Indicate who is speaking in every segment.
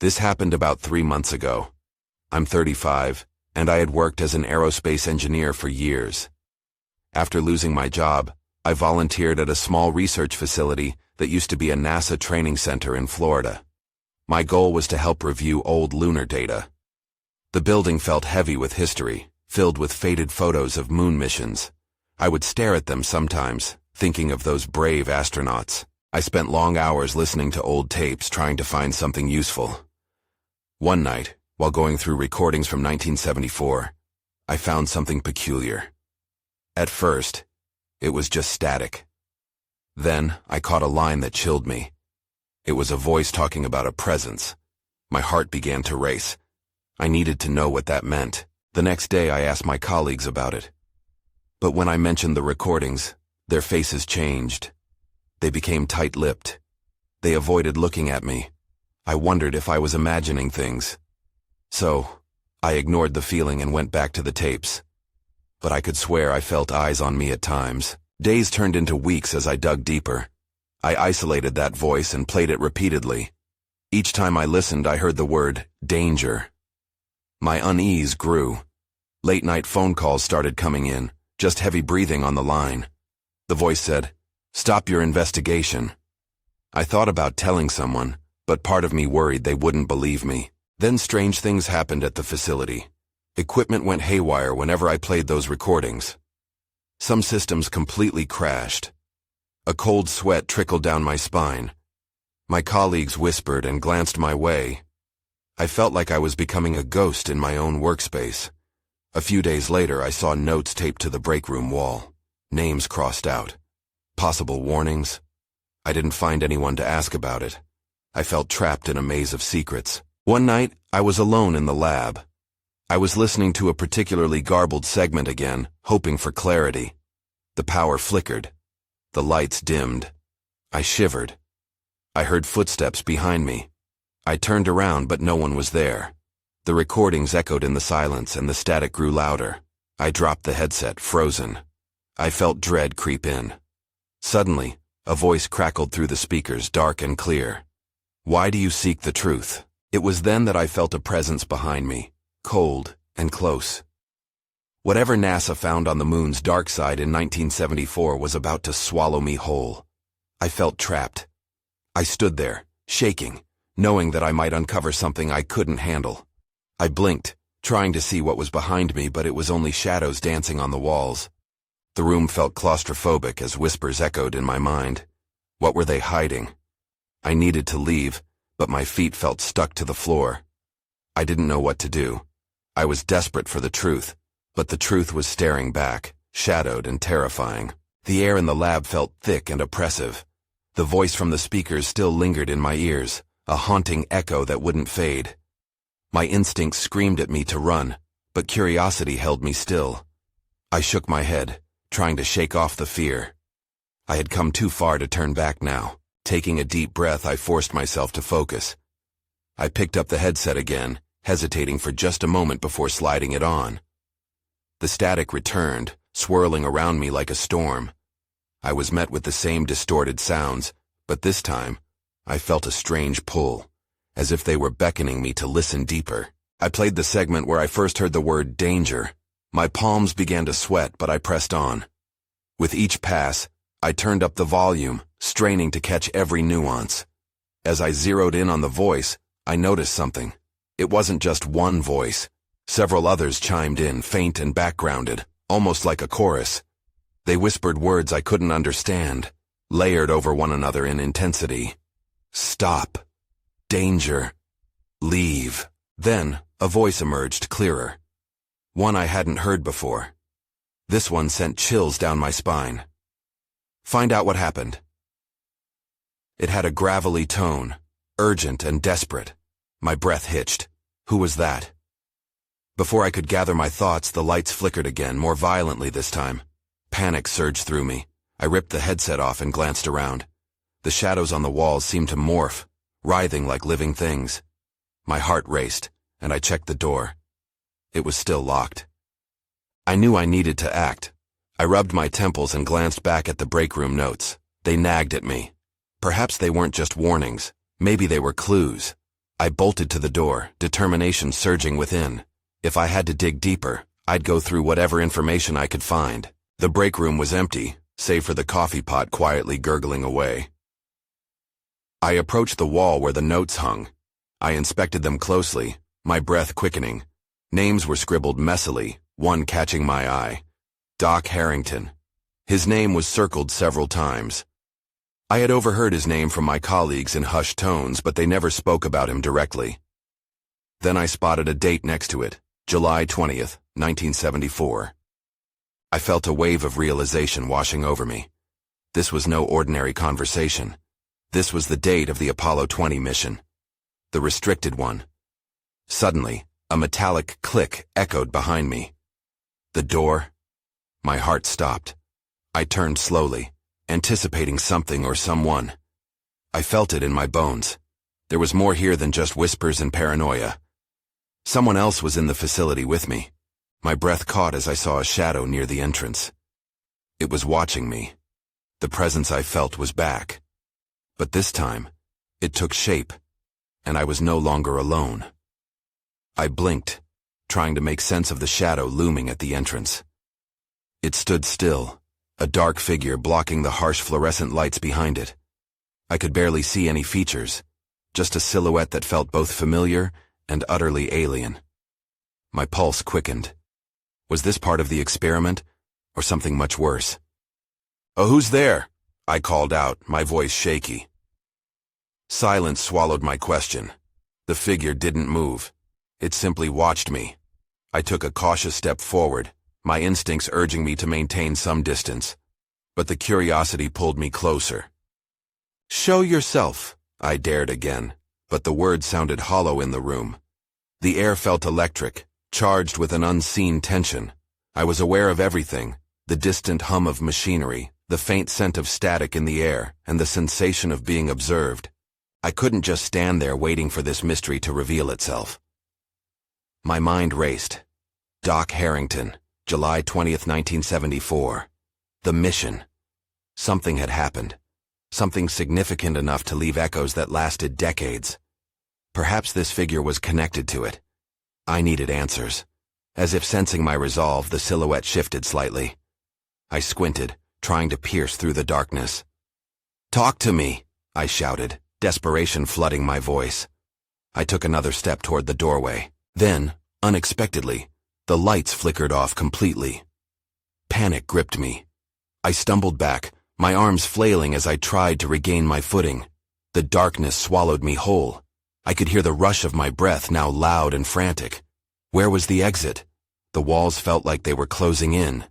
Speaker 1: This happened about 3 months ago. I'm 35, and I had worked as an aerospace engineer for years. After losing my job, I volunteered at a small research facility that used to be a NASA training center in Florida. My goal was to help review old lunar data. The building felt heavy with history, filled with faded photos of moon missions. I would stare at them sometimes, thinking of those brave astronauts. I spent long hours listening to old tapes trying to find something useful. One night, while going through recordings from 1974, I found something peculiar. At first, it was just static. Then, I caught a line that chilled me. It was a voice talking about a presence. My heart began to race. I needed to know what that meant. The next day, I asked my colleagues about it. But when I mentioned the recordings, their faces changed. They became tight-lipped. They avoided looking at me. I wondered if I was imagining things. So, I ignored the feeling and went back to the tapes. But I could swear I felt eyes on me at times. Days turned into weeks as I dug deeper. I isolated that voice and played it repeatedly. Each time I listened, I heard the word, danger. My unease grew. Late-night phone calls started coming in, just heavy breathing on the line. The voice said, "Stop your investigation." I thought about telling someone, but part of me worried they wouldn't believe me. Then strange things happened at the facility. Equipment went haywire whenever I played those recordings. Some systems completely crashed. A cold sweat trickled down my spine. My colleagues whispered and glanced my way. I felt like I was becoming a ghost in my own workspace. A few days later, I saw notes taped to the break room wall. Names crossed out. Possible warnings. I didn't find anyone to ask about it. I felt trapped in a maze of secrets. One night, I was alone in the lab. I was listening to a particularly garbled segment again, hoping for clarity. The power flickered. The lights dimmed. I shivered. I heard footsteps behind me. I turned around, but no one was there. The recordings echoed in the silence, and the static grew louder. I dropped the headset, frozen. I felt dread creep in. Suddenly, a voice crackled through the speakers, dark and clear. "Why do you seek the truth?" It was then that I felt a presence behind me, cold and close. Whatever NASA found on the moon's dark side in 1974 was about to swallow me whole. I felt trapped. I stood there, shaking, knowing that I might uncover something I couldn't handle. I blinked, trying to see what was behind me, but it was only shadows dancing on the walls. The room felt claustrophobic as whispers echoed in my mind. What were they hiding? I needed to leave, but my feet felt stuck to the floor. I didn't know what to do. I was desperate for the truth, but the truth was staring back, shadowed and terrifying. The air in the lab felt thick and oppressive. The voice from the speakers still lingered in my ears, a haunting echo that wouldn't fade. My instincts screamed at me to run, but curiosity held me still. I shook my head, trying to shake off the fear. I had come too far to turn back now. Taking a deep breath, I forced myself to focus. I picked up the headset again, hesitating for just a moment before sliding it on. The static returned, swirling around me like a storm. I was met with the same distorted sounds, but this time, I felt a strange pull, as if they were beckoning me to listen deeper. I played the segment where I first heard the word danger. My palms began to sweat, but I pressed on. With each pass, I turned up the volume, straining to catch every nuance. As I zeroed in on the voice, I noticed something. It wasn't just one voice. Several others chimed in, faint and backgrounded, almost like a chorus. They whispered words I couldn't understand, layered over one another in intensity. Stop. Danger. Leave. Then, a voice emerged clearer. One I hadn't heard before. This one sent chills down my spine. Find out what happened. It had a gravelly tone, urgent and desperate. My breath hitched. Who was that? Before I could gather my thoughts, the lights flickered again, more violently this time. Panic surged through me. I ripped the headset off and glanced around. The shadows on the walls seemed to morph, writhing like living things. My heart raced, and I checked the door. It was still locked. I knew I needed to act. I rubbed my temples and glanced back at the break room notes. They nagged at me. Perhaps they weren't just warnings. Maybe they were clues. I bolted to the door, determination surging within. If I had to dig deeper, I'd go through whatever information I could find. The break room was empty, save for the coffee pot quietly gurgling away. I approached the wall where the notes hung. I inspected them closely, my breath quickening. Names were scribbled messily, one catching my eye. Doc Harrington. His name was circled several times. I had overheard his name from my colleagues in hushed tones, but they never spoke about him directly. Then I spotted a date next to it, July 20th, 1974. I felt a wave of realization washing over me. This was no ordinary conversation. This was the date of the Apollo 20 mission. The restricted one. Suddenly, a metallic click echoed behind me. The door. My heart stopped. I turned slowly, anticipating something or someone. I felt it in my bones. There was more here than just whispers and paranoia. Someone else was in the facility with me. My breath caught as I saw a shadow near the entrance. It was watching me. The presence I felt was back. But this time, it took shape, and I was no longer alone. I blinked, trying to make sense of the shadow looming at the entrance. It stood still, a dark figure blocking the harsh fluorescent lights behind it. I could barely see any features, just a silhouette that felt both familiar and utterly alien. My pulse quickened. Was this part of the experiment, or something much worse? "Oh, who's there?" I called out, my voice shaky. Silence swallowed my question. The figure didn't move. It simply watched me. I took a cautious step forward, my instincts urging me to maintain some distance. But the curiosity pulled me closer. "Show yourself," I dared again, but the words sounded hollow in the room. The air felt electric, charged with an unseen tension. I was aware of everything, the distant hum of machinery, the faint scent of static in the air, and the sensation of being observed. I couldn't just stand there waiting for this mystery to reveal itself. My mind raced. Doc Harrington, July 20th, 1974. The mission. Something had happened. Something significant enough to leave echoes that lasted decades. Perhaps this figure was connected to it. I needed answers. As if sensing my resolve, the silhouette shifted slightly. I squinted, trying to pierce through the darkness. "Talk to me," I shouted, desperation flooding my voice. I took another step toward the doorway. Then, unexpectedly, the lights flickered off completely. Panic gripped me. I stumbled back, my arms flailing as I tried to regain my footing. The darkness swallowed me whole. I could hear the rush of my breath, now loud and frantic. Where was the exit? The walls felt like they were closing in.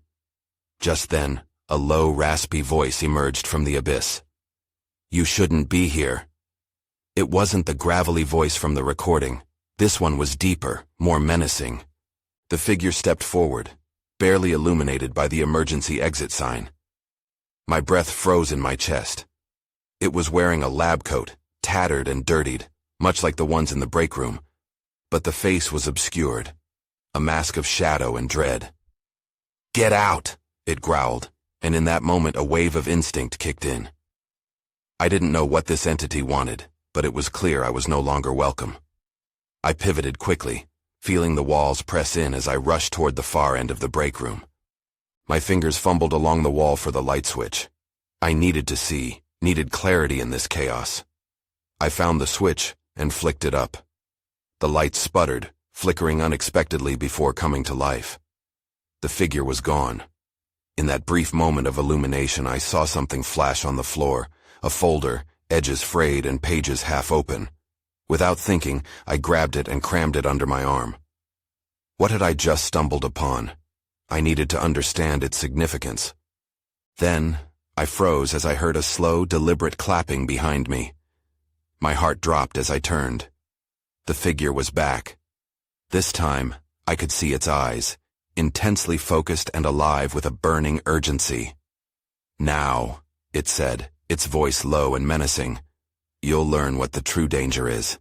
Speaker 1: Just then, a low, raspy voice emerged from the abyss. "You shouldn't be here." It wasn't the gravelly voice from the recording. This one was deeper, more menacing. The figure stepped forward, barely illuminated by the emergency exit sign. My breath froze in my chest. It was wearing a lab coat, tattered and dirtied, much like the ones in the break room. But the face was obscured, a mask of shadow and dread. "Get out!" it growled, and in that moment a wave of instinct kicked in. I didn't know what this entity wanted, but it was clear I was no longer welcome. I pivoted quickly, feeling the walls press in as I rushed toward the far end of the break room. My fingers fumbled along the wall for the light switch. I needed to see, needed clarity in this chaos. I found the switch and flicked it up. The light sputtered, flickering unexpectedly before coming to life. The figure was gone. In that brief moment of illumination, I saw something flash on the floor, a folder, edges frayed and pages half open. Without thinking, I grabbed it and crammed it under my arm. What had I just stumbled upon? I needed to understand its significance. Then, I froze as I heard a slow, deliberate clapping behind me. My heart dropped as I turned. The figure was back. This time, I could see its eyes, intensely focused and alive with a burning urgency. "Now," it said, its voice low and menacing, "you'll learn what the true danger is."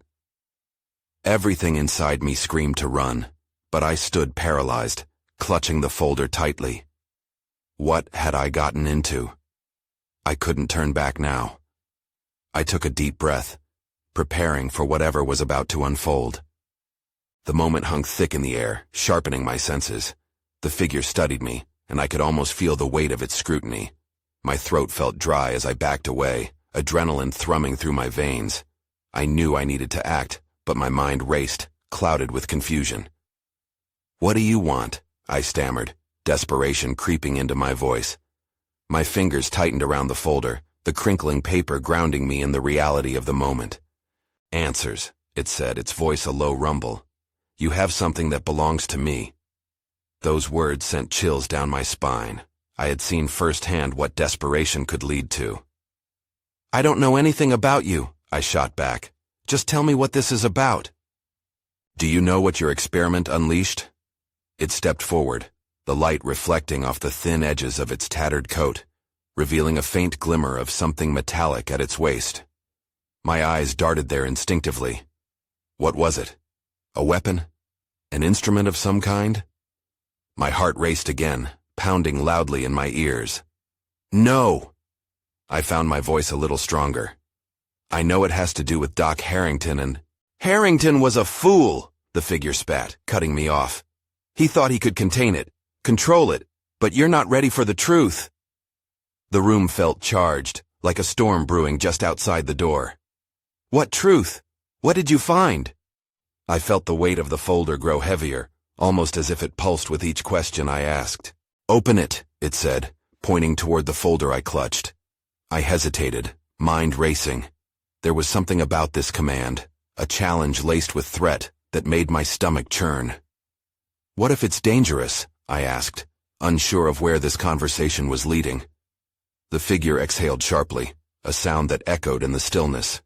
Speaker 1: Everything inside me screamed to run, but I stood paralyzed, clutching the folder tightly. What had I gotten into? I couldn't turn back now. I took a deep breath, preparing for whatever was about to unfold. The moment hung thick in the air, sharpening my senses. The figure studied me, and I could almost feel the weight of its scrutiny. My throat felt dry as I backed away, adrenaline thrumming through my veins. I knew I needed to act, but my mind raced, clouded with confusion. "What do you want?" I stammered, desperation creeping into my voice. My fingers tightened around the folder, the crinkling paper grounding me in the reality of the moment. "Answers," it said, its voice a low rumble. "You have something that belongs to me." Those words sent chills down my spine. I had seen firsthand what desperation could lead to. "I don't know anything about you," I shot back. "Just tell me what this is about." "Do you know what your experiment unleashed?" It stepped forward, the light reflecting off the thin edges of its tattered coat, revealing a faint glimmer of something metallic at its waist. My eyes darted there instinctively. What was it? A weapon? An instrument of some kind? My heart raced again, pounding loudly in my ears. "No!" I found my voice a little stronger. "I know it has to do with Doc Harrington and—" "Harrington was a fool!" the figure spat, cutting me off. "He thought he could contain it, control it, but you're not ready for the truth." The room felt charged, like a storm brewing just outside the door. "What truth? What did you find?" I felt the weight of the folder grow heavier, almost as if it pulsed with each question I asked. "Open it," it said, pointing toward the folder I clutched. I hesitated, mind racing. There was something about this command, a challenge laced with threat, that made my stomach churn. "What if it's dangerous?" I asked, unsure of where this conversation was leading. The figure exhaled sharply, a sound that echoed in the stillness.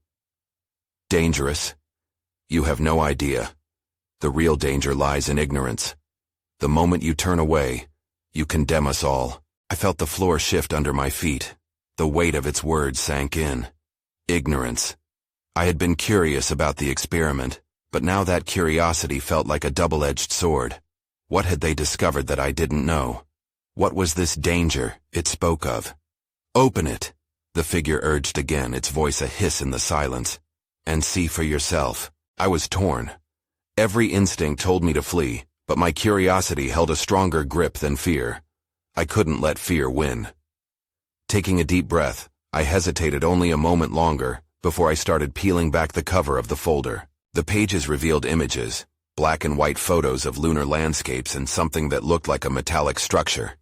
Speaker 1: "Dangerous? You have no idea. The real danger lies in ignorance. The moment you turn away, you condemn us all." I felt the floor shift under my feet. The weight of its words sank in. Ignorance. I had been curious about the experiment, but now that curiosity felt like a double-edged sword. What had they discovered that I didn't know? What was this danger it spoke of? "Open it," the figure urged again, its voice a hiss in the silence. "And see for yourself." I was torn. Every instinct told me to flee, but my curiosity held a stronger grip than fear. I couldn't let fear win. Taking a deep breath, I hesitated only a moment longer before I started peeling back the cover of the folder. The pages revealed images, black and white photos of lunar landscapes and something that looked like a metallic structure.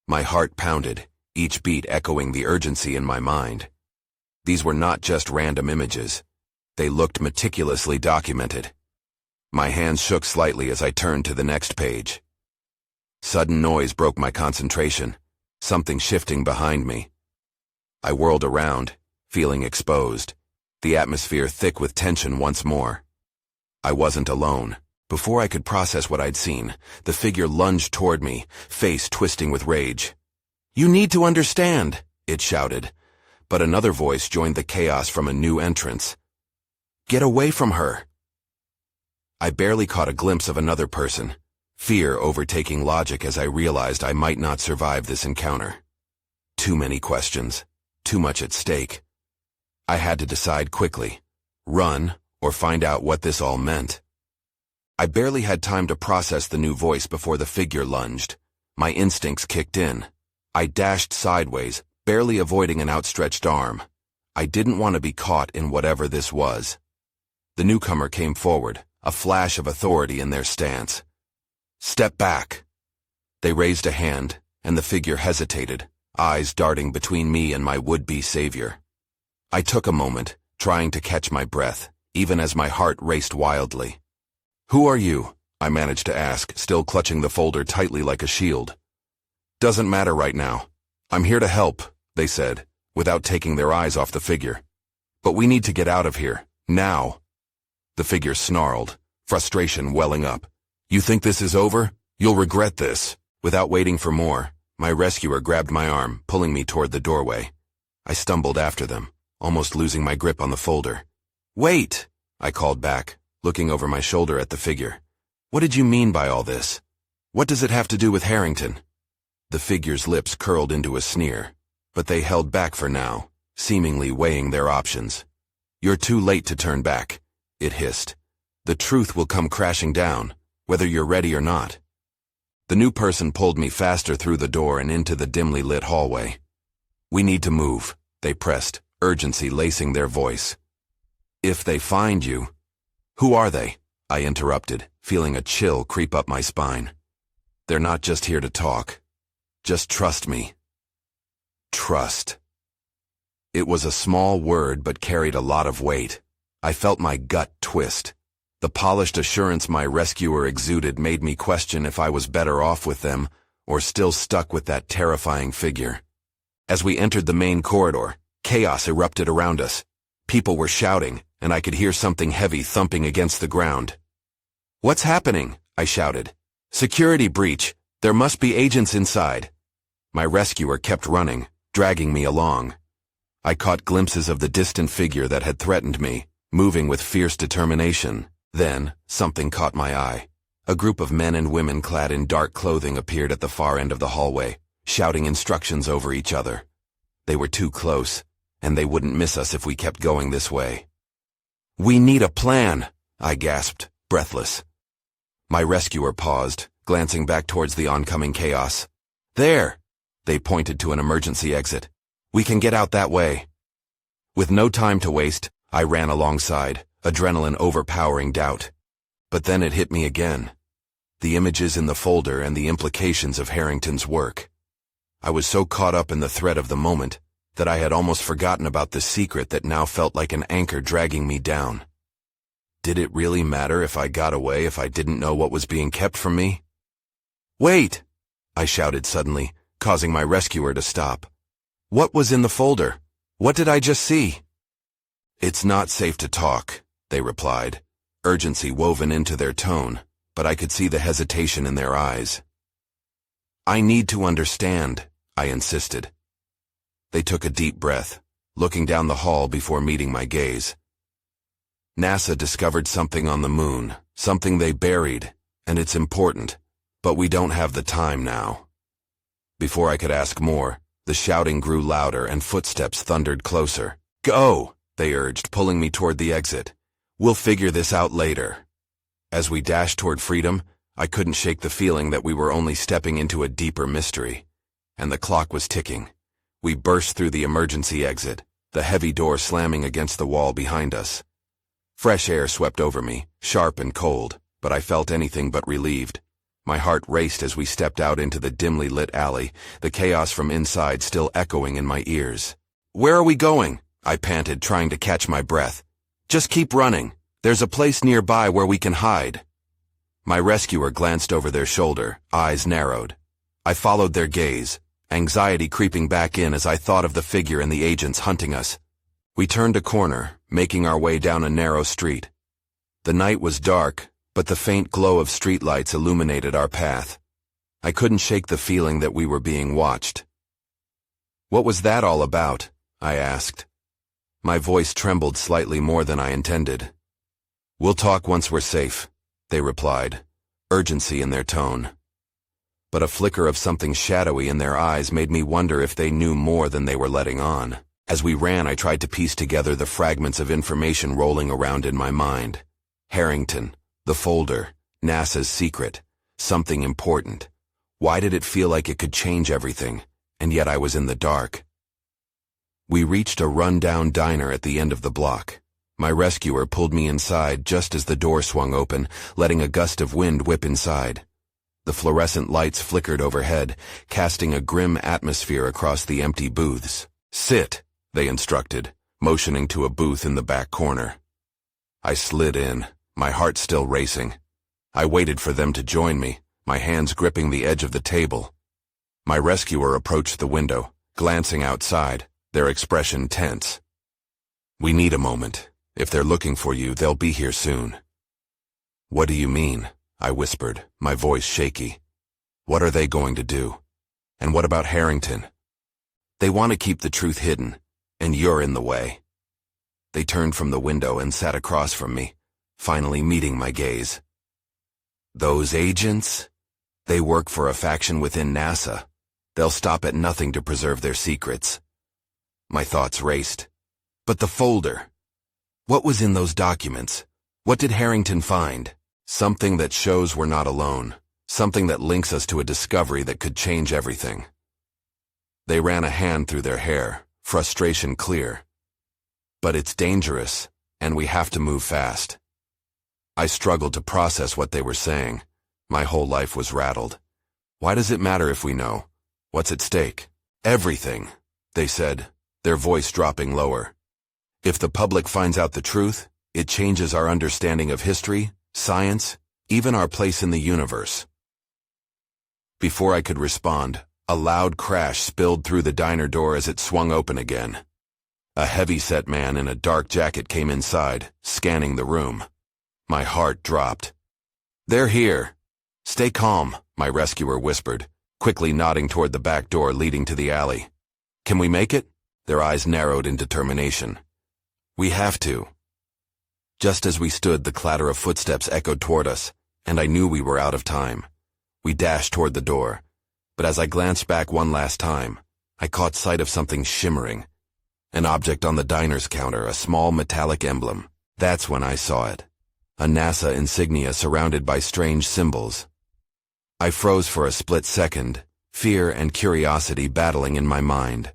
Speaker 1: My heart pounded, each beat echoing the urgency in my mind. These were not just random images. They looked meticulously documented. My hands shook slightly as I turned to the next page. Sudden noise broke my concentration, something shifting behind me. I whirled around, feeling exposed, the atmosphere thick with tension once more. I wasn't alone. Before I could process what I'd seen, the figure lunged toward me, face twisting with rage. "You need to understand," it shouted, but another voice joined the chaos from a new entrance. "Get away from her." I barely caught a glimpse of another person, fear overtaking logic as I realized I might not survive this encounter. Too many questions, too much at stake. I had to decide quickly, run or find out what this all meant. I barely had time to process the new voice before the figure lunged. My instincts kicked in. I dashed sideways, barely avoiding an outstretched arm. I didn't want to be caught in whatever this was. The newcomer came forward, a flash of authority in their stance. "Step back." They raised a hand, and the figure hesitated, eyes darting between me and my would-be savior. I took a moment, trying to catch my breath, even as my heart raced wildly. "Who are you?" I managed to ask, still clutching the folder tightly like a shield. "Doesn't matter right now. I'm here to help," they said, without taking their eyes off the figure. "But we need to get out of here, now." The figure snarled, frustration welling up. "You think this is over? You'll regret this." Without waiting for more, my rescuer grabbed my arm, pulling me toward the doorway. I stumbled after them, almost losing my grip on the folder. "Wait!" I called back, looking over my shoulder at the figure. "What did you mean by all this? What does it have to do with Harrington?" The figure's lips curled into a sneer, but they held back for now, seemingly weighing their options. "You're too late to turn back," it hissed. "The truth will come crashing down, whether you're ready or not." The new person pulled me faster through the door and into the dimly lit hallway. "We need to move," they pressed, urgency lacing their voice. "If they find you—" "Who are they?" I interrupted, feeling a chill creep up my spine. "They're not just here to talk. Just trust me." Trust. It was a small word but carried a lot of weight. I felt my gut twist. The polished assurance my rescuer exuded made me question if I was better off with them or still stuck with that terrifying figure. As we entered the main corridor, chaos erupted around us. People were shouting, and I could hear something heavy thumping against the ground. "What's happening?" I shouted. "Security breach. There must be agents inside." My rescuer kept running, dragging me along. I caught glimpses of the distant figure that had threatened me, moving with fierce determination. Then, something caught my eye. A group of men and women clad in dark clothing appeared at the far end of the hallway, shouting instructions over each other. They were too close, and they wouldn't miss us if we kept going this way. "We need a plan," I gasped, breathless. My rescuer paused, glancing back towards the oncoming chaos. "There!" They pointed to an emergency exit. "We can get out that way." With no time to waste, I ran alongside, adrenaline overpowering doubt. But then it hit me again. The images in the folder and the implications of Harrington's work. I was so caught up in the threat of the moment that I had almost forgotten about the secret that now felt like an anchor dragging me down. Did it really matter if I got away if I didn't know what was being kept from me? "Wait!" I shouted suddenly, causing my rescuer to stop. "What was in the folder? What did I just see?" "It's not safe to talk," they replied, urgency woven into their tone, but I could see the hesitation in their eyes. "I need to understand," I insisted. They took a deep breath, looking down the hall before meeting my gaze. "NASA discovered something on the moon, something they buried, and it's important, but we don't have the time now." Before I could ask more, the shouting grew louder and footsteps thundered closer. "Go!" they urged, pulling me toward the exit. "We'll figure this out later." As we dashed toward freedom, I couldn't shake the feeling that we were only stepping into a deeper mystery. And the clock was ticking. We burst through the emergency exit, the heavy door slamming against the wall behind us. Fresh air swept over me, sharp and cold, but I felt anything but relieved. My heart raced as we stepped out into the dimly lit alley, the chaos from inside still echoing in my ears. "Where are we going?" I panted, trying to catch my breath. "Just keep running. There's a place nearby where we can hide." My rescuer glanced over their shoulder, eyes narrowed. I followed their gaze, anxiety creeping back in as I thought of the figure and the agents hunting us. We turned a corner, making our way down a narrow street. The night was dark, but the faint glow of streetlights illuminated our path. I couldn't shake the feeling that we were being watched. "What was that all about?" I asked. My voice trembled slightly more than I intended. "We'll talk once we're safe," they replied, urgency in their tone. But a flicker of something shadowy in their eyes made me wonder if they knew more than they were letting on. As we ran, I tried to piece together the fragments of information rolling around in my mind. Harrington, the folder, NASA's secret, something important. Why did it feel like it could change everything, and yet I was in the dark? We reached a run-down diner at the end of the block. My rescuer pulled me inside just as the door swung open, letting a gust of wind whip inside. The fluorescent lights flickered overhead, casting a grim atmosphere across the empty booths. "Sit," they instructed, motioning to a booth in the back corner. I slid in, my heart still racing. I waited for them to join me, my hands gripping the edge of the table. My rescuer approached the window, glancing outside, their expression tense. "We need a moment. If they're looking for you, they'll be here soon." "What do you mean?" I whispered, my voice shaky. "What are they going to do? And what about Harrington?" "They want to keep the truth hidden, and you're in the way." They turned from the window and sat across from me, finally meeting my gaze. "Those agents? They work for a faction within NASA. They'll stop at nothing to preserve their secrets." My thoughts raced. But the folder. What was in those documents? What did Harrington find? Something that shows we're not alone. Something that links us to a discovery that could change everything. They ran a hand through their hair, frustration clear. But it's dangerous, and we have to move fast. I struggled to process what they were saying. My whole life was rattled. Why does it matter if we know? What's at stake? Everything, they said, their voice dropping lower. If the public finds out the truth, it changes our understanding of history, science, even our place in the universe. Before I could respond, a loud crash spilled through the diner door as it swung open again. A heavy-set man in a dark jacket came inside, scanning the room. My heart dropped. "They're here." "Stay calm," my rescuer whispered, quickly nodding toward the back door leading to the alley. "Can we make it?" Their eyes narrowed in determination. "We have to." Just as we stood, the clatter of footsteps echoed toward us, and I knew we were out of time. We dashed toward the door, but as I glanced back one last time, I caught sight of something shimmering. An object on the diner's counter, a small metallic emblem. That's when I saw it. A NASA insignia surrounded by strange symbols. I froze for a split second, fear and curiosity battling in my mind.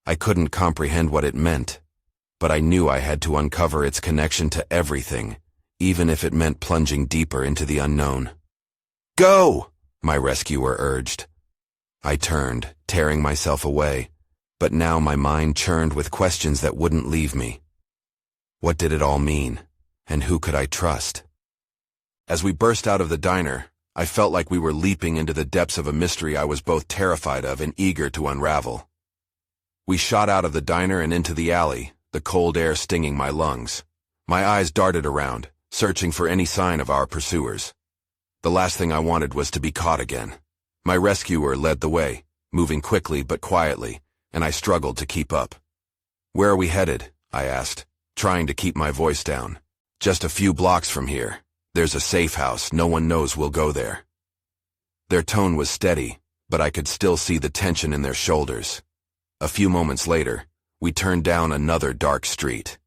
Speaker 1: I couldn't comprehend what it meant, but I knew I had to uncover its connection to everything, even if it meant plunging deeper into the unknown. "Go!" my rescuer urged. I turned, tearing myself away, but now my mind churned with questions that wouldn't leave me. What did it all mean, and who could I trust? As we burst out of the diner, I felt like we were leaping into the depths of a mystery I was both terrified of and eager to unravel. We shot out of the diner and into the alley, the cold air stinging my lungs. My eyes darted around, searching for any sign of our pursuers. The last thing I wanted was to be caught again. My rescuer led the way, moving quickly but quietly, and I struggled to keep up. "Where are we headed?" I asked, trying to keep my voice down. "Just a few blocks from here. There's a safe house. No one knows we'll go there." Their tone was steady, but I could still see the tension in their shoulders. A few moments later, we turned down another dark street.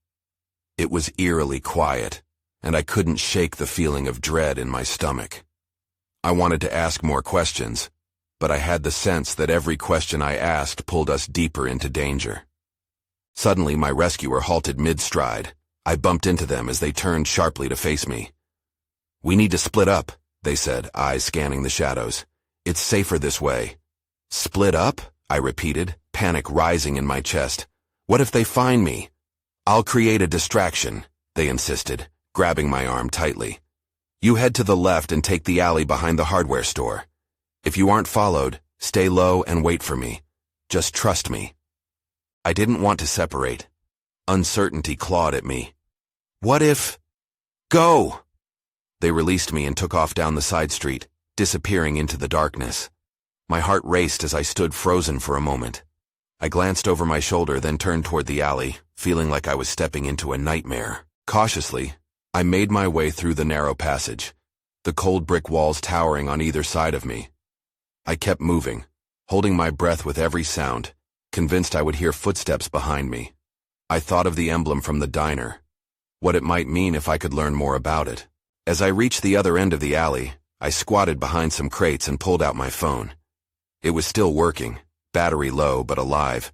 Speaker 1: It was eerily quiet, and I couldn't shake the feeling of dread in my stomach. I wanted to ask more questions, but I had the sense that every question I asked pulled us deeper into danger. Suddenly, my rescuer halted mid-stride. I bumped into them as they turned sharply to face me. "We need to split up," they said, eyes scanning the shadows. "It's safer this way." "Split up?" I repeated, panic rising in my chest. "What if they find me?" "I'll create a distraction," they insisted, grabbing my arm tightly. "You head to the left and take the alley behind the hardware store. If you aren't followed, stay low and wait for me. Just trust me." I didn't want to separate. Uncertainty clawed at me. What if... Go! They released me and took off down the side street, disappearing into the darkness. My heart raced as I stood frozen for a moment. I glanced over my shoulder, then turned toward the alley, feeling like I was stepping into a nightmare. Cautiously, I made my way through the narrow passage, the cold brick walls towering on either side of me. I kept moving, holding my breath with every sound, convinced I would hear footsteps behind me. I thought of the emblem from the diner, what it might mean if I could learn more about it. As I reached the other end of the alley, I squatted behind some crates and pulled out my phone. It was still working, battery low but alive.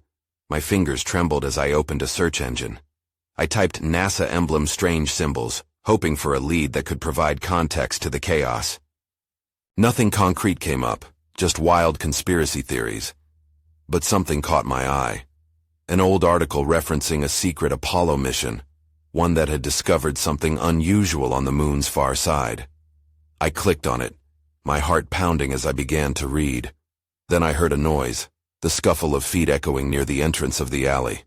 Speaker 1: My fingers trembled as I opened a search engine. I typed NASA emblem strange symbols, hoping for a lead that could provide context to the chaos. Nothing concrete came up, just wild conspiracy theories. But something caught my eye. An old article referencing a secret Apollo mission, one that had discovered something unusual on the moon's far side. I clicked on it, my heart pounding as I began to read. Then I heard a noise, the scuffle of feet echoing near the entrance of the alley.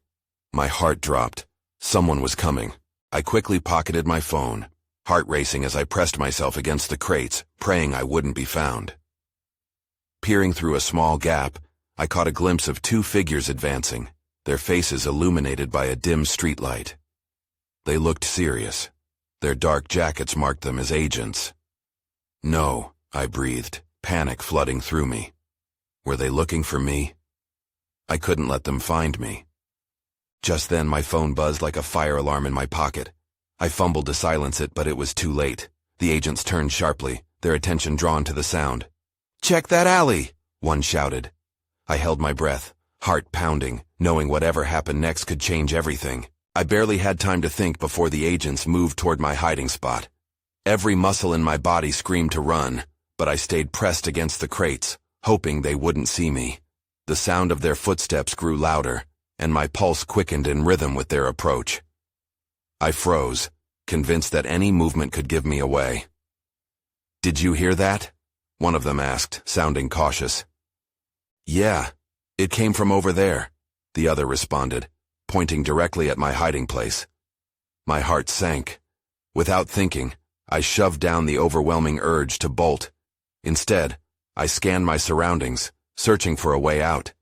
Speaker 1: My heart dropped. Someone was coming. I quickly pocketed my phone, heart racing as I pressed myself against the crates, praying I wouldn't be found. Peering through a small gap, I caught a glimpse of two figures advancing, their faces illuminated by a dim streetlight. They looked serious. Their dark jackets marked them as agents. No, I breathed, panic flooding through me. Were they looking for me? I couldn't let them find me. Just then my phone buzzed like a fire alarm in my pocket. I fumbled to silence it, but it was too late. The agents turned sharply, their attention drawn to the sound. "Check that alley!" one shouted. I held my breath, heart pounding, knowing whatever happened next could change everything. I barely had time to think before the agents moved toward my hiding spot. Every muscle in my body screamed to run, but I stayed pressed against the crates, hoping they wouldn't see me. The sound of their footsteps grew louder, and my pulse quickened in rhythm with their approach. I froze, convinced that any movement could give me away. "Did you hear that?" one of them asked, sounding cautious. "Yeah, it came from over there," the other responded, pointing directly at my hiding place. My heart sank. Without thinking, I shoved down the overwhelming urge to bolt. Instead, I scanned my surroundings, searching for a way out.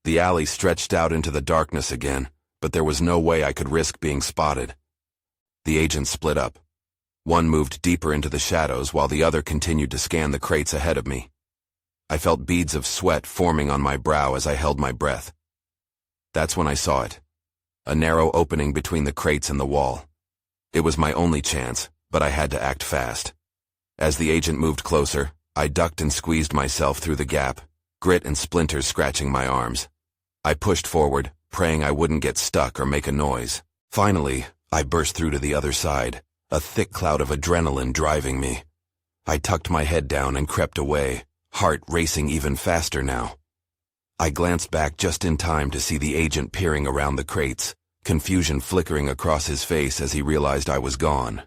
Speaker 1: The alley stretched out into the darkness again, but there was no way I could risk being spotted. The agents split up. One moved deeper into the shadows while the other continued to scan the crates ahead of me. I felt beads of sweat forming on my brow as I held my breath. That's when I saw it. A narrow opening between the crates and the wall. It was my only chance, but I had to act fast. As the agent moved closer, I ducked and squeezed myself through the gap, grit and splinters scratching my arms. I pushed forward, praying I wouldn't get stuck or make a noise. Finally, I burst through to the other side, a thick cloud of adrenaline driving me. I tucked my head down and crept away, heart racing even faster now. I glanced back just in time to see the agent peering around the crates, confusion flickering across his face as he realized I was gone.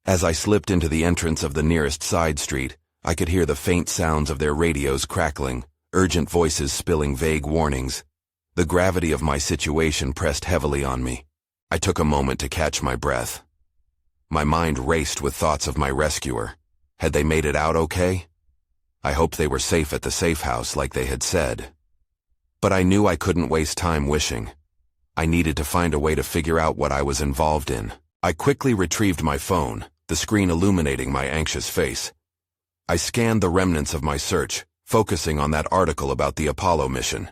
Speaker 1: As I slipped into the entrance of the nearest side street, I could hear the faint sounds of their radios crackling, urgent voices spilling vague warnings. The gravity of my situation pressed heavily on me. I took a moment to catch my breath. My mind raced with thoughts of my rescuer. Had they made it out okay? I hoped they were safe at the safe house like they had said. But I knew I couldn't waste time wishing. I needed to find a way to figure out what I was involved in. I quickly retrieved my phone, the screen illuminating my anxious face. I scanned the remnants of my search, focusing on that article about the Apollo mission.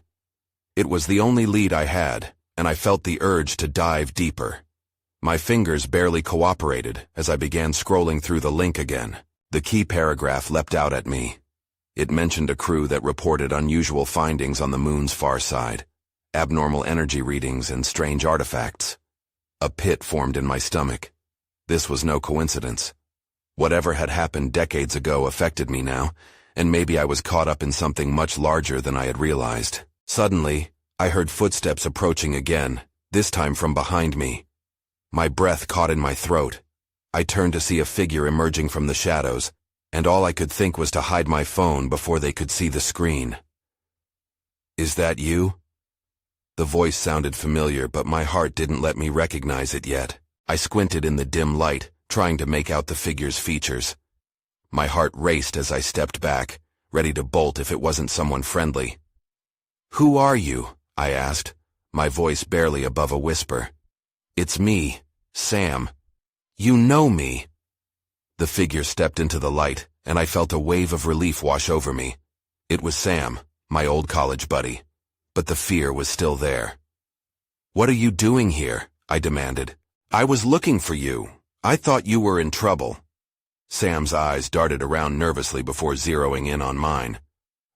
Speaker 1: It was the only lead I had, and I felt the urge to dive deeper. My fingers barely cooperated as I began scrolling through the link again. The key paragraph leapt out at me. It mentioned a crew that reported unusual findings on the moon's far side, abnormal energy readings and strange artifacts. A pit formed in my stomach. This was no coincidence. Whatever had happened decades ago affected me now, and maybe I was caught up in something much larger than I had realized. Suddenly, I heard footsteps approaching again, this time from behind me. My breath caught in my throat. I turned to see a figure emerging from the shadows, and all I could think was to hide my phone before they could see the screen. "Is that you?" The voice sounded familiar, but my heart didn't let me recognize it yet. I squinted in the dim light, trying to make out the figure's features. My heart raced as I stepped back, ready to bolt if it wasn't someone friendly. "Who are you?" I asked, my voice barely above a whisper. "It's me, Sam. You know me." The figure stepped into the light, and I felt a wave of relief wash over me. It was Sam, my old college buddy, but the fear was still there. "What are you doing here?" I demanded. "I was looking for you. I thought you were in trouble." Sam's eyes darted around nervously before zeroing in on mine.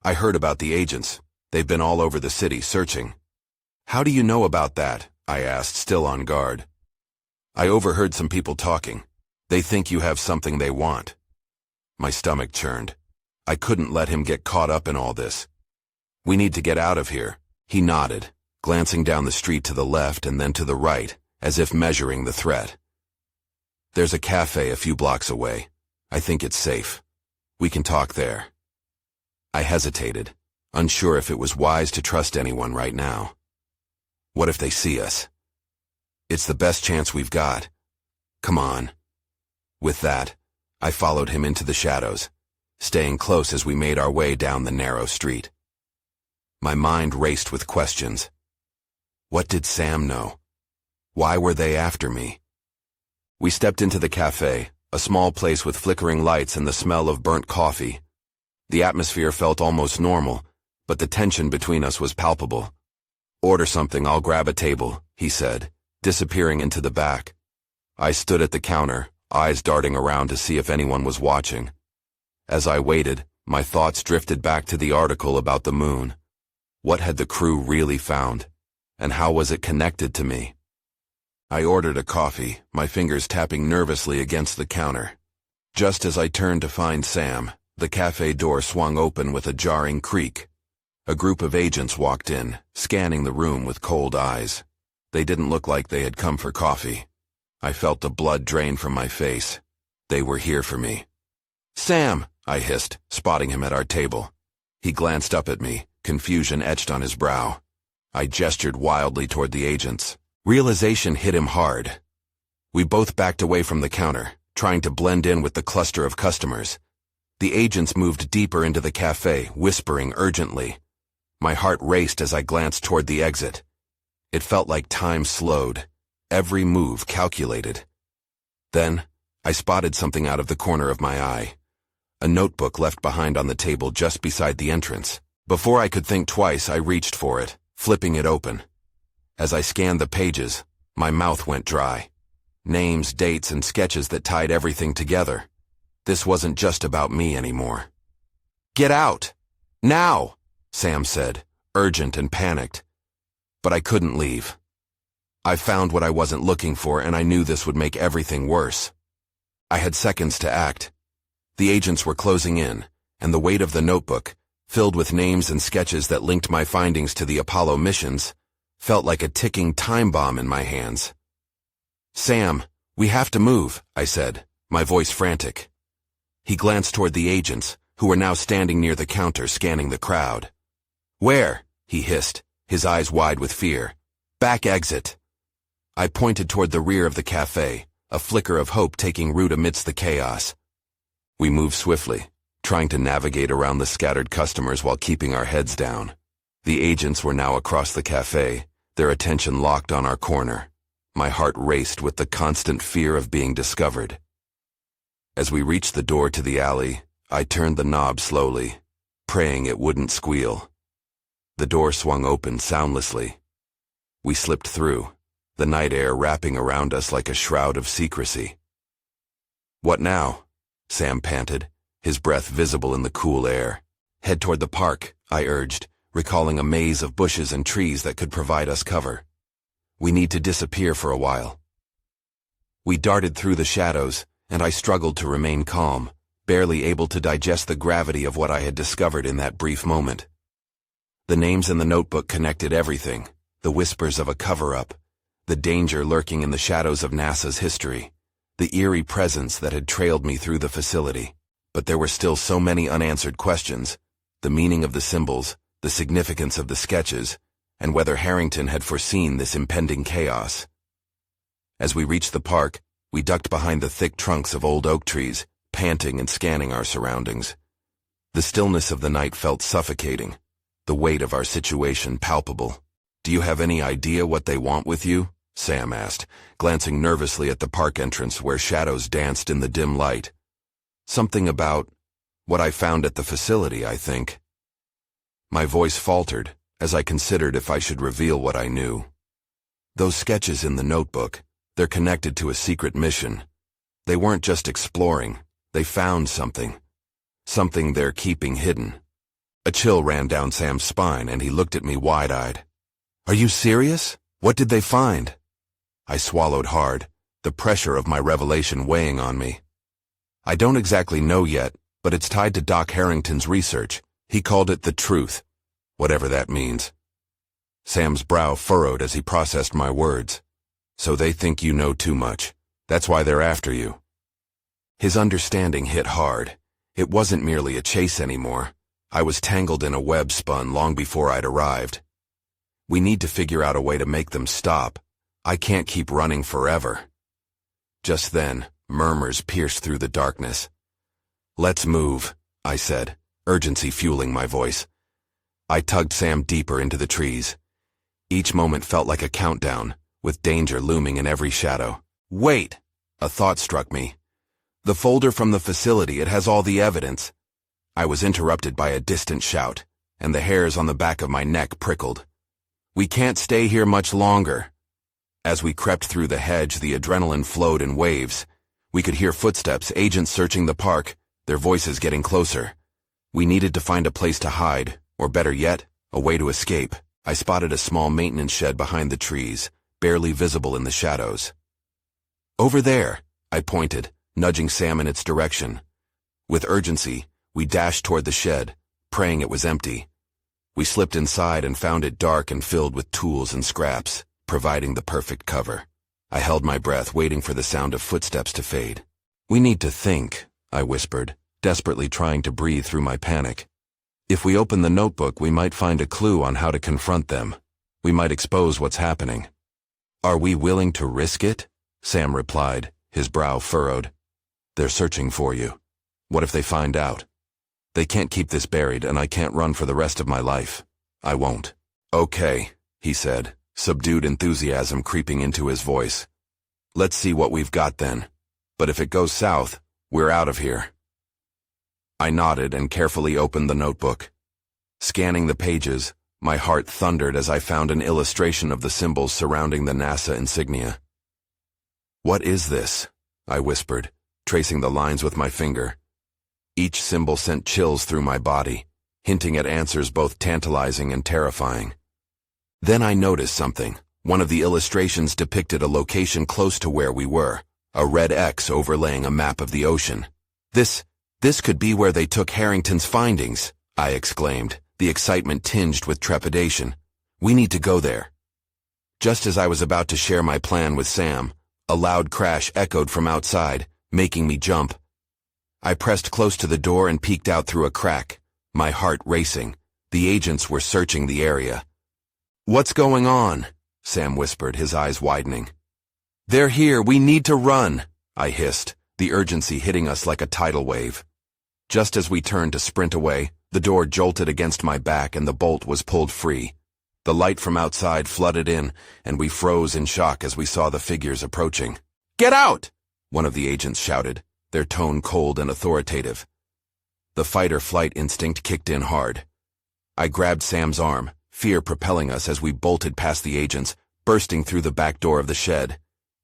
Speaker 1: "I heard about the agents. They've been all over the city searching." "How do you know about that?" I asked, still on guard. "I overheard some people talking. They think you have something they want." My stomach churned. I couldn't let him get caught up in all this. "We need to get out of here," he nodded, glancing down the street to the left and then to the right, as if measuring the threat. "There's a cafe a few blocks away. I think it's safe. We can talk there." I hesitated, unsure if it was wise to trust anyone right now. What if they see us? It's the best chance we've got. Come on. With that, I followed him into the shadows, staying close as we made our way down the narrow street. My mind raced with questions. What did Sam know? Why were they after me? We stepped into the cafe, a small place with flickering lights and the smell of burnt coffee. The atmosphere felt almost normal, but the tension between us was palpable. "Order something, I'll grab a table," he said, disappearing into the back. I stood at the counter, eyes darting around to see if anyone was watching. As I waited, my thoughts drifted back to the article about the moon. What had the crew really found? And how was it connected to me? I ordered a coffee, my fingers tapping nervously against the counter. Just as I turned to find Sam, the cafe door swung open with a jarring creak. A group of agents walked in, scanning the room with cold eyes. They didn't look like they had come for coffee. I felt the blood drain from my face. They were here for me. "Sam!" I hissed, spotting him at our table. He glanced up at me, confusion etched on his brow. I gestured wildly toward the agents. Realization hit him hard. We both backed away from the counter, trying to blend in with the cluster of customers. The agents moved deeper into the cafe, whispering urgently. My heart raced as I glanced toward the exit. It felt like time slowed, every move calculated. Then, I spotted something out of the corner of my eye. A notebook left behind on the table just beside the entrance. Before I could think twice, I reached for it, flipping it open. As I scanned the pages, my mouth went dry. Names, dates, and sketches that tied everything together. This wasn't just about me anymore. "Get out! Now!" Sam said, urgent and panicked. But I couldn't leave. I found what I wasn't looking for, and I knew this would make everything worse. I had seconds to act. The agents were closing in, and the weight of the notebook, filled with names and sketches that linked my findings to the Apollo missions, felt like a ticking time bomb in my hands. "Sam, we have to move," I said, my voice frantic. He glanced toward the agents, who were now standing near the counter scanning the crowd. "Where?" he hissed, his eyes wide with fear. "Back exit." I pointed toward the rear of the cafe, a flicker of hope taking root amidst the chaos. We moved swiftly, trying to navigate around the scattered customers while keeping our heads down. The agents were now across the cafe, their attention locked on our corner. My heart raced with the constant fear of being discovered. As we reached the door to the alley, I turned the knob slowly, praying it wouldn't squeal. The door swung open soundlessly. We slipped through, the night air wrapping around us like a shroud of secrecy. "What now?" Sam panted, his breath visible in the cool air. "Head toward the park," I urged, recalling a maze of bushes and trees that could provide us cover. "We need to disappear for a while." We darted through the shadows, and I struggled to remain calm, barely able to digest the gravity of what I had discovered in that brief moment. The names in the notebook connected everything, the whispers of a cover-up, the danger lurking in the shadows of NASA's history, the eerie presence that had trailed me through the facility. But there were still so many unanswered questions, the meaning of the symbols, the significance of the sketches, and whether Harrington had foreseen this impending chaos. As we reached the park, we ducked behind the thick trunks of old oak trees, panting and scanning our surroundings. The stillness of the night felt suffocating, the weight of our situation palpable. "Do you have any idea what they want with you?" Sam asked, glancing nervously at the park entrance where shadows danced in the dim light. "Something about what I found at the facility, I think." My voice faltered as I considered if I should reveal what I knew. "Those sketches in the notebook, they're connected to a secret mission. They weren't just exploring, they found something. Something they're keeping hidden." A chill ran down Sam's spine and he looked at me wide-eyed. "Are you serious? What did they find?" I swallowed hard, the pressure of my revelation weighing on me. "I don't exactly know yet, but it's tied to Doc Harrington's research. He called it the truth, whatever that means." Sam's brow furrowed as he processed my words. "So they think you know too much. That's why they're after you." His understanding hit hard. It wasn't merely a chase anymore. I was tangled in a web spun long before I'd arrived. "We need to figure out a way to make them stop. I can't keep running forever." Just then, murmurs pierced through the darkness. "Let's move," I said, urgency fueling my voice. I tugged Sam deeper into the trees. Each moment felt like a countdown, with danger looming in every shadow. "Wait!" A thought struck me. "The folder from the facility, it has all the evidence." I was interrupted by a distant shout, and the hairs on the back of my neck prickled. "We can't stay here much longer." As we crept through the hedge, the adrenaline flowed in waves. We could hear footsteps, agents searching the park, their voices getting closer. We needed to find a place to hide, or better yet, a way to escape. I spotted a small maintenance shed behind the trees, barely visible in the shadows. "Over there," I pointed, nudging Sam in its direction. With urgency, we dashed toward the shed, praying it was empty. We slipped inside and found it dark and filled with tools and scraps, providing the perfect cover. I held my breath, waiting for the sound of footsteps to fade. "We need to think," I whispered, desperately trying to breathe through my panic. "If we open the notebook, we might find a clue on how to confront them. We might expose what's happening." "Are we willing to risk it?" Sam replied, his brow furrowed. "They're searching for you. What if they find out? They can't keep this buried, and I can't run for the rest of my life. I won't." "Okay," he said, subdued enthusiasm creeping into his voice. "Let's see what we've got then. But if it goes south, we're out of here." I nodded and carefully opened the notebook. Scanning the pages, my heart thundered as I found an illustration of the symbols surrounding the NASA insignia. "What is this?" I whispered, tracing the lines with my finger. Each symbol sent chills through my body, hinting at answers both tantalizing and terrifying. Then I noticed something. One of the illustrations depicted a location close to where we were, a red X overlaying a map of the ocean. This could be where they took Harrington's findings," I exclaimed, the excitement tinged with trepidation. "We need to go there." Just as I was about to share my plan with Sam, a loud crash echoed from outside, making me jump. I pressed close to the door and peeked out through a crack, my heart racing. The agents were searching the area. "What's going on?" Sam whispered, his eyes widening. "They're here, we need to run," I hissed, the urgency hitting us like a tidal wave. Just as we turned to sprint away, the door jolted against my back and the bolt was pulled free. The light from outside flooded in, and we froze in shock as we saw the figures approaching. "Get out!" one of the agents shouted, their tone cold and authoritative. The fight-or-flight instinct kicked in hard. I grabbed Sam's arm, fear propelling us as we bolted past the agents, bursting through the back door of the shed.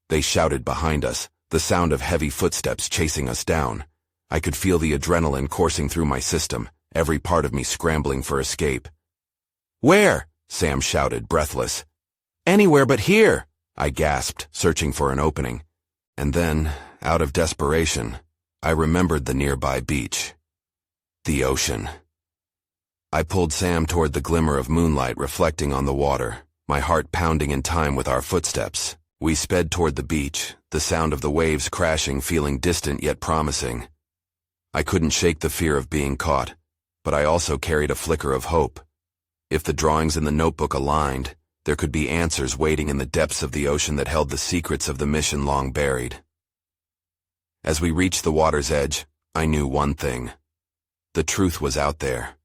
Speaker 1: They shouted behind us, the sound of heavy footsteps chasing us down. I could feel the adrenaline coursing through my system, every part of me scrambling for escape. "Where?" Sam shouted, breathless. "Anywhere but here," I gasped, searching for an opening. And then, out of desperation, I remembered the nearby beach. The ocean. I pulled Sam toward the glimmer of moonlight reflecting on the water, my heart pounding in time with our footsteps. We sped toward the beach, the sound of the waves crashing feeling distant yet promising. I couldn't shake the fear of being caught, but I also carried a flicker of hope. If the drawings in the notebook aligned, there could be answers waiting in the depths of the ocean that held the secrets of the mission long buried. As we reached the water's edge, I knew one thing. The truth was out there.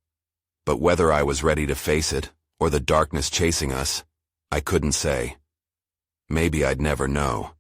Speaker 1: But whether I was ready to face it, or the darkness chasing us, I couldn't say. Maybe I'd never know.